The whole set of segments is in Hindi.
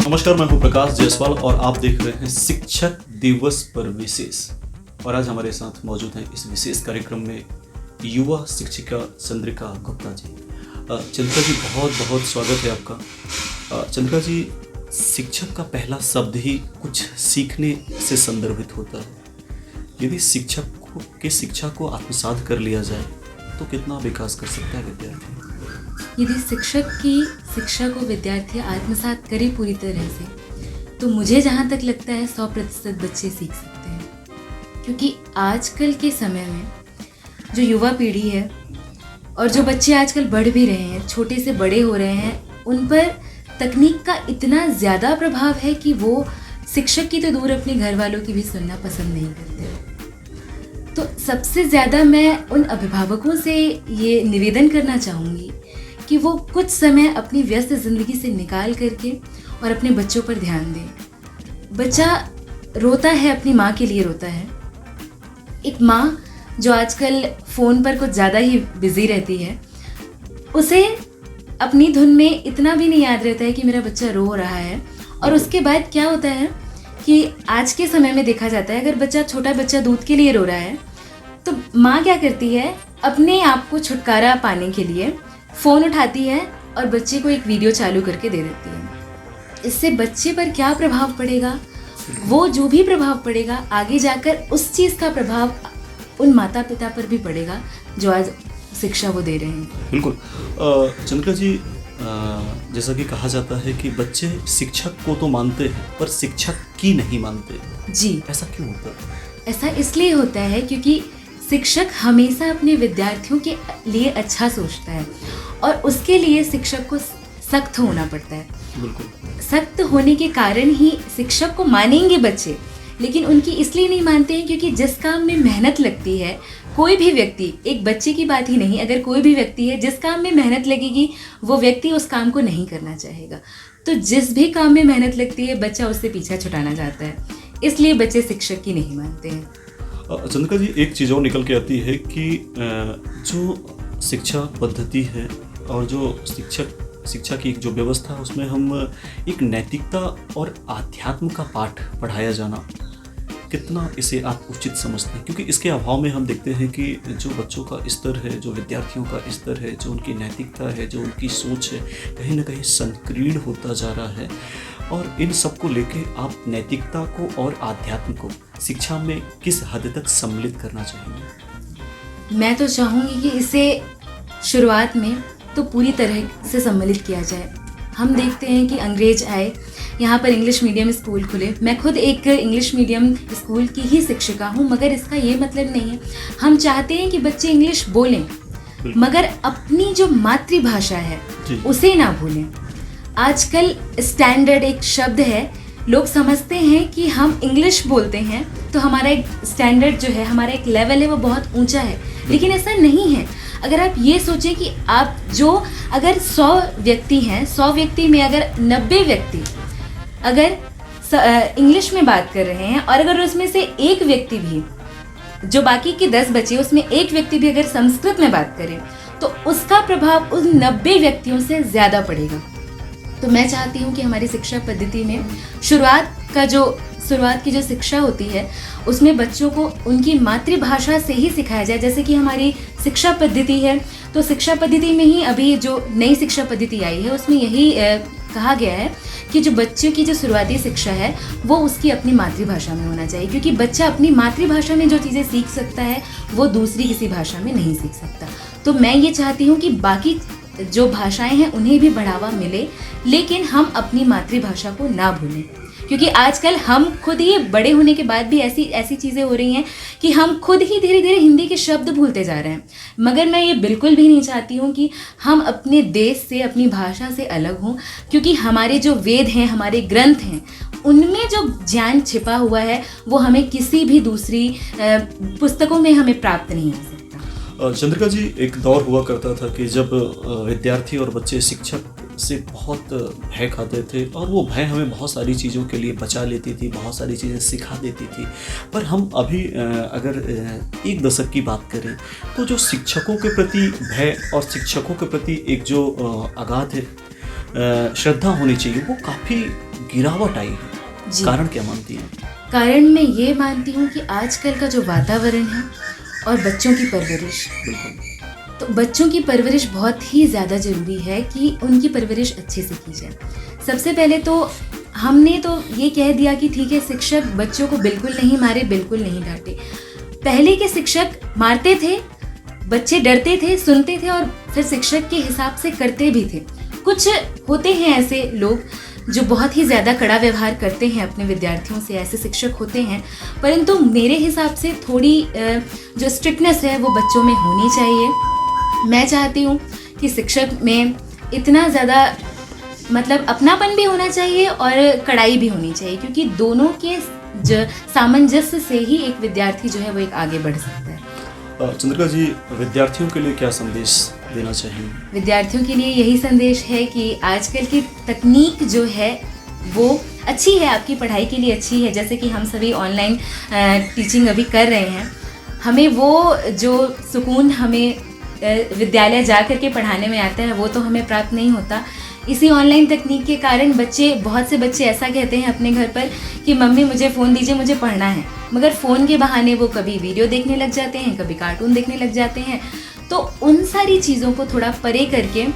नमस्कार, मैं हूं प्रकाश जायसवाल और आप देख रहे हैं शिक्षक दिवस पर विशेष। और आज हमारे साथ मौजूद हैं इस विशेष कार्यक्रम में युवा शिक्षिका चंद्रिका गुप्ता जी। चंद्रिका जी, बहुत बहुत स्वागत है आपका। चंद्रिका जी, शिक्षक का पहला शब्द ही कुछ सीखने से संदर्भित होता है। यदि शिक्षा को आत्मसात कर लिया जाए तो कितना विकास कर सकता है विद्यार्थी? यदि शिक्षक की शिक्षा को विद्यार्थी आत्मसात करे पूरी तरह से, तो मुझे जहाँ तक लगता है 100% बच्चे सीख सकते हैं। क्योंकि आजकल के समय में जो युवा पीढ़ी है और जो बच्चे आजकल बढ़ भी रहे हैं, छोटे से बड़े हो रहे हैं, उन पर तकनीक का इतना ज़्यादा प्रभाव है कि वो शिक्षक की तो दूर अपने घर वालों की भी सुनना पसंद नहीं करते। तो सबसे ज़्यादा मैं उन अभिभावकों से ये निवेदन करना चाहूँगी कि वो कुछ समय अपनी व्यस्त ज़िंदगी से निकाल करके और अपने बच्चों पर ध्यान दें। बच्चा रोता है, अपनी माँ के लिए रोता है। एक माँ जो आजकल फ़ोन पर कुछ ज़्यादा ही बिज़ी रहती है, उसे अपनी धुन में इतना भी नहीं याद रहता है कि मेरा बच्चा रो रहा है। और उसके बाद क्या होता है कि आज के समय में देखा जाता है, अगर छोटा बच्चा दूध के लिए रो रहा है तो माँ क्या करती है, अपने आप को छुटकारा पाने के लिए फ़ोन उठाती है और बच्चे को एक वीडियो चालू करके दे देती है। इससे बच्चे पर क्या प्रभाव पड़ेगा? वो जो भी प्रभाव पड़ेगा, आगे जाकर उस चीज़ का प्रभाव उन माता पिता पर भी पड़ेगा जो आज शिक्षा वो दे रहे हैं। बिल्कुल। चंद्रिका जी, जैसा कि कहा जाता है कि बच्चे शिक्षक को तो मानते हैं पर शिक्षक की नहीं मानते। जी, ऐसा क्यों होता है? ऐसा इसलिए होता है क्योंकि शिक्षक हमेशा अपने विद्यार्थियों के लिए अच्छा सोचता है और उसके लिए शिक्षक को सख्त होना पड़ता है। बिल्कुल। सख्त होने के कारण ही शिक्षक को मानेंगे बच्चे, लेकिन उनकी इसलिए नहीं मानते हैं क्योंकि जिस काम में मेहनत लगती है, कोई भी व्यक्ति, एक बच्चे की बात ही नहीं, अगर कोई भी व्यक्ति है जिस काम में मेहनत लगेगी वो व्यक्ति उस काम को नहीं करना चाहेगा। तो जिस भी काम में मेहनत लगती है बच्चा उससे पीछा छुड़ाना चाहता है, इसलिए बच्चे शिक्षक की नहीं मानते हैं। चंद्रिका जी, एक चीज़ और निकल के आती है कि जो शिक्षा पद्धति है और जो शिक्षा की जो व्यवस्था है, उसमें हम एक नैतिकता और आध्यात्म का पाठ पढ़ाया जाना, कितना इसे आप उचित समझते हैं? क्योंकि इसके अभाव में हम देखते हैं कि जो बच्चों का स्तर है, जो विद्यार्थियों का स्तर है, जो उनकी नैतिकता है, जो उनकी सोच है, कहीं ना कहीं संकीर्ण होता जा रहा है। और इन सब को लेके आप नैतिकता को और आध्यात्म को शिक्षा में किस हद तक सम्मिलित करना चाहेंगे? मैं तो चाहूँगी कि इसे शुरुआत में तो पूरी तरह से सम्मिलित किया जाए। हम देखते हैं कि अंग्रेज आए, यहाँ पर इंग्लिश मीडियम स्कूल खुले। मैं खुद एक इंग्लिश मीडियम स्कूल की ही शिक्षिका हूँ, मगर इसका ये मतलब नहीं है, हम चाहते हैं कि बच्चे इंग्लिश बोलें मगर अपनी जो मातृभाषा है उसे ना भूलें। आजकल स्टैंडर्ड एक शब्द है, लोग समझते हैं कि हम इंग्लिश बोलते हैं तो हमारा एक स्टैंडर्ड जो है, हमारा एक लेवल है वो बहुत ऊंचा है, लेकिन ऐसा नहीं है। अगर आप ये सोचें कि आप अगर 100 व्यक्ति हैं, 100 व्यक्ति में अगर 90 व्यक्ति अगर इंग्लिश में बात कर रहे हैं और अगर उसमें से एक व्यक्ति भी, जो बाकी के 10 बचे उसमें एक व्यक्ति भी अगर संस्कृत में बात करें तो उसका प्रभाव उन 90 व्यक्तियों से ज़्यादा पड़ेगा। तो मैं चाहती हूँ कि हमारी शिक्षा पद्धति में शुरुआत की जो शिक्षा होती है उसमें बच्चों को उनकी मातृभाषा से ही सिखाया जाए। जैसे कि हमारी शिक्षा पद्धति है, तो शिक्षा पद्धति में ही अभी जो नई शिक्षा पद्धति आई है उसमें यही कहा गया है कि जो बच्चों की जो शुरुआती शिक्षा है वो उसकी अपनी मातृभाषा में होना चाहिए, क्योंकि बच्चा अपनी मातृभाषा में जो चीज़ें सीख सकता है वो दूसरी किसी भाषा में नहीं सीख सकता। तो मैं ये चाहती हूँ कि बाकी जो भाषाएं हैं उन्हें भी बढ़ावा मिले, लेकिन हम अपनी मातृभाषा को ना भूलें। क्योंकि आजकल हम खुद ही बड़े होने के बाद भी ऐसी चीज़ें हो रही हैं कि हम खुद ही धीरे धीरे हिंदी के शब्द भूलते जा रहे हैं। मगर मैं ये बिल्कुल भी नहीं चाहती हूँ कि हम अपने देश से, अपनी भाषा से अलग हों, क्योंकि हमारे जो वेद हैं, हमारे ग्रंथ हैं, उनमें जो ज्ञान छिपा हुआ है वो हमें किसी भी दूसरी पुस्तकों में हमें प्राप्त नहीं हो सकता। चंद्रिका जी, एक दौर हुआ करता था कि जब विद्यार्थी और बच्चे शिक्षक से बहुत भय खाते थे और वो भय हमें बहुत सारी चीज़ों के लिए बचा लेती थी, बहुत सारी चीज़ें सिखा देती थी। पर हम अभी अगर एक दशक की बात करें तो जो शिक्षकों के प्रति भय और शिक्षकों के प्रति एक जो अगाध श्रद्धा होनी चाहिए वो काफ़ी गिरावट आई है, जी। कारण क्या मानती हैं? कारण मैं ये मानती हूँ कि आजकल का जो वातावरण है और बच्चों की परवरिश, बिल्कुल। तो बच्चों की परवरिश बहुत ही ज़्यादा ज़रूरी है कि उनकी परवरिश अच्छे से की जाए। सबसे पहले तो हमने तो ये कह दिया कि ठीक है, शिक्षक बच्चों को बिल्कुल नहीं मारे, बिल्कुल नहीं डांटे। पहले के शिक्षक मारते थे, बच्चे डरते थे, सुनते थे और फिर शिक्षक के हिसाब से करते भी थे। कुछ होते हैं ऐसे लोग जो बहुत ही ज़्यादा कड़ा व्यवहार करते हैं अपने विद्यार्थियों से, ऐसे शिक्षक होते हैं, परंतु मेरे हिसाब से थोड़ी जो स्ट्रिक्टनेस है वो बच्चों में होनी चाहिए। मैं चाहती हूँ कि शिक्षक में इतना ज़्यादा मतलब अपनापन भी होना चाहिए और कड़ाई भी होनी चाहिए, क्योंकि दोनों के सामंजस्य से ही एक विद्यार्थी जो है वो एक आगे बढ़ सकता है। चंद्रिका जी, विद्यार्थियों के लिए क्या संदेश देना चाहेंगे? विद्यार्थियों के लिए यही संदेश है कि आजकल की तकनीक जो है वो अच्छी है, आपकी पढ़ाई के लिए अच्छी है। जैसे कि हम सभी ऑनलाइन टीचिंग अभी कर रहे हैं, हमें वो जो सुकून हमें विद्यालय जा कर के पढ़ाने में आता है वो तो हमें प्राप्त नहीं होता। इसी ऑनलाइन तकनीक के कारण बहुत से बच्चे ऐसा कहते हैं अपने घर पर कि मम्मी मुझे फ़ोन दीजिए, मुझे पढ़ना है, मगर फ़ोन के बहाने वो कभी वीडियो देखने लग जाते हैं, कभी कार्टून देखने लग जाते हैं। तो उन सारी चीज़ों को थोड़ा परे करके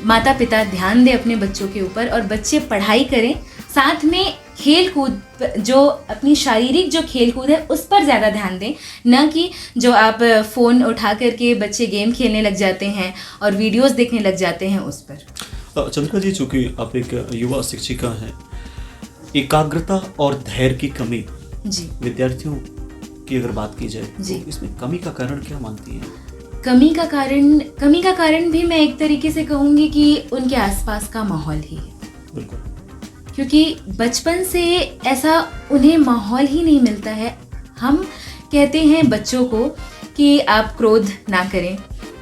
माता पिता ध्यान दें अपने बच्चों के ऊपर और बच्चे पढ़ाई करें, साथ में खेल कूद, जो अपनी शारीरिक जो खेल कूद है उस पर ज़्यादा ध्यान दें, न कि जो आप फ़ोन उठा करके बच्चे गेम खेलने लग जाते हैं और वीडियोस देखने लग जाते हैं उस पर। चंद्रिका जी, चूँकि आप एक युवा शिक्षिका हैं, एकाग्रता और धैर्य की कमी जी विद्यार्थियों की अगर बात की जाए जी। तो इसमें कमी का कारण क्या मानती हैं? कमी का कारण भी मैं एक तरीके से कहूँगी कि उनके आसपास का माहौल ही है। बिल्कुल। क्योंकि बचपन से ऐसा उन्हें माहौल ही नहीं मिलता है। हम कहते हैं बच्चों को कि आप क्रोध ना करें,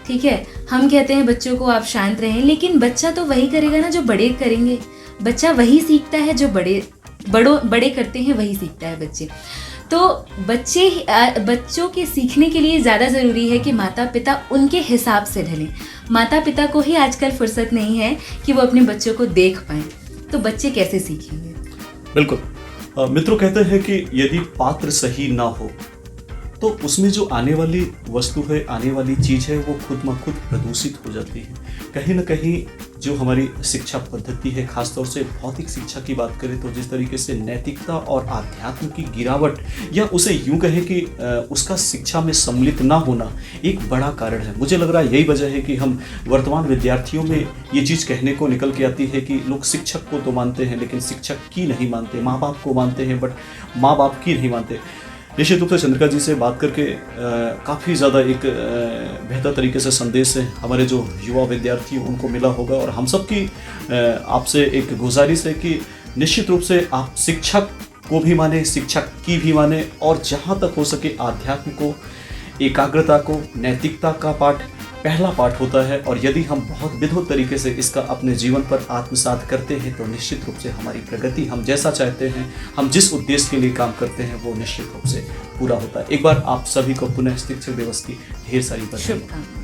ठीक है, हम कहते हैं बच्चों को आप शांत रहें, लेकिन बच्चा तो वही करेगा ना जो बड़े करेंगे। बच्चा वही सीखता है जो बड़े करते हैं, वही सीखता है बच्चे। तो बच्चों के सीखने के लिए ज़्यादा ज़रूरी है कि माता पिता उनके हिसाब से ढलें। माता पिता को ही आजकल फुर्सत नहीं है कि वो अपने बच्चों को देख पाएँ, तो बच्चे कैसे सीखेंगे? बिल्कुल। मित्रों, कहते हैं कि यदि पात्र सही ना हो तो उसमें जो आने वाली वस्तु है, आने वाली चीज़ है, वो खुद ब खुद प्रदूषित हो जाती है। कहीं ना कहीं जो हमारी शिक्षा पद्धति है, खासतौर से भौतिक शिक्षा की बात करें तो जिस तरीके से नैतिकता और आध्यात्म की गिरावट, या उसे यूं कहें कि उसका शिक्षा में सम्मिलित ना होना एक बड़ा कारण है। मुझे लग रहा है यही वजह है कि हम वर्तमान विद्यार्थियों में ये चीज़ कहने को निकल के आती है कि लोग शिक्षक को तो मानते हैं लेकिन शिक्षक की नहीं मानते, माँ बाप को मानते हैं बट माँ बाप की नहीं मानते। निश्चित रूप से चंद्रिका जी से बात करके काफ़ी ज़्यादा एक बेहतर तरीके से संदेश है हमारे जो युवा विद्यार्थी उनको मिला होगा, और हम सब की आपसे एक गुजारिश है कि निश्चित रूप से आप शिक्षक को भी माने, शिक्षक की भी माने, और जहाँ तक हो सके आध्यात्म को, एकाग्रता को, नैतिकता का पाठ पहला पाठ होता है, और यदि हम बहुत विधुत तरीके से इसका अपने जीवन पर आत्मसात करते हैं तो निश्चित रूप से हमारी प्रगति, हम जैसा चाहते हैं, हम जिस उद्देश्य के लिए काम करते हैं वो निश्चित रूप से पूरा होता है। एक बार आप सभी को पुनः शिक्षक दिवस की ढेर सारी बधाई। शुभकामनाएं।